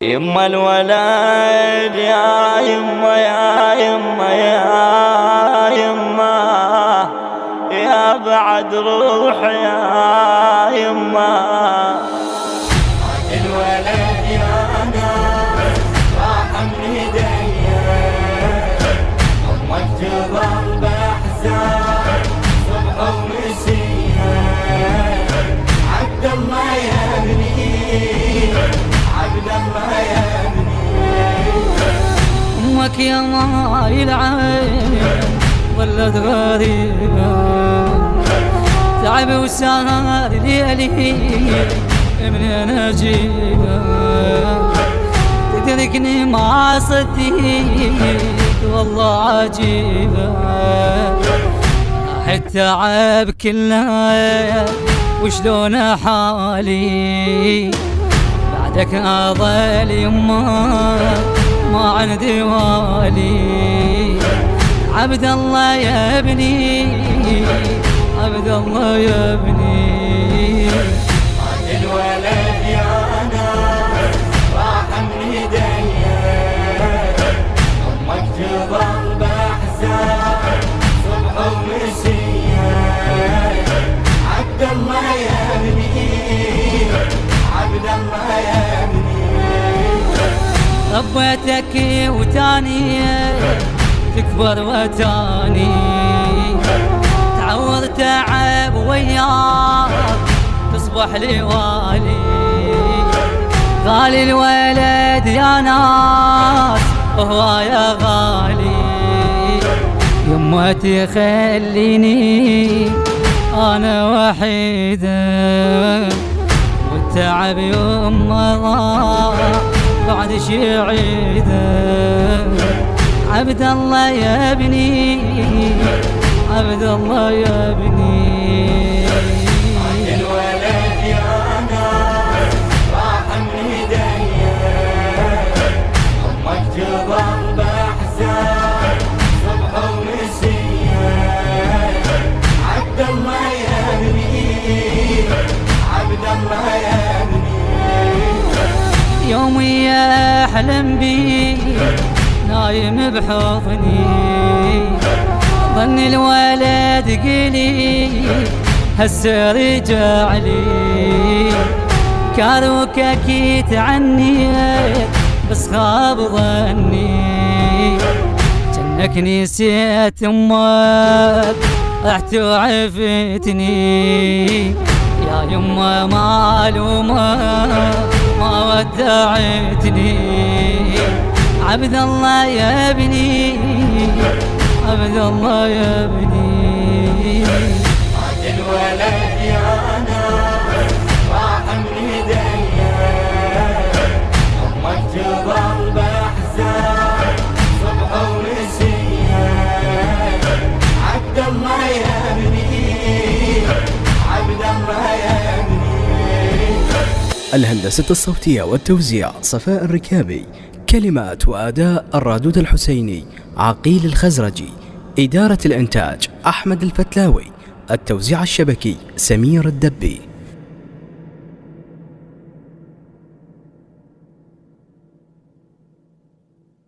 يما الولد يا يما يا يما يا يما يا بعد روح يا يما الولد يا ناس راح من ايديا امك تظل باحزان صبح ومسيا عبد الله يا ابني عبد الله يا ابني امك يا ماي العين ظلت غريبة تعب وسهر ليالي منين اجيبه تتركني ما صديق والله عجيبه حتى تعب كله وشلون حالي بعدك اضل يما ما عندي والي عبد الله يا ابني عبد الله يا ابني الولد يا ناس راح من ايديا امك تظل باحزان صبح ومسيا عبد الله يا ابني عبد الله يا ابني ربيتك وتاني تكبر وتاني تعور تعب وياك تصبح لي والي غالي الولد يا ناس وهو يا غالي يما تخليني انا وحيده والتعب يما ضاع بعد شي عيده عبد الله يا ابني عبد الله يا ابني الولد يا ناس راح من ايديا امك تظل باحزان صبح ومسيا عبد الله يا ابني عبد الله يا ابني يومي احلم بي نايم بحضني ظن الولد قلي هسه رجع لي كاروك اكيد عني بس خاب ظني جنك نسيت امك رحت وعفتني يا يما معلومه ما ودعتني عبد الله يا ابني عبد الله يا ابني الولد يا ناس راح من ايديا امك تظل باحزان صبح ومسيا عبد الله يا ابني عبد الله يا ابني. الهندسة الصوتية والتوزيع صفاء الركابي، كلمات وأداء الرادود الحسيني، عقيل الخزرجي، إدارة الإنتاج أحمد الفتلاوي، التوزيع الشبكي سمير الدبي.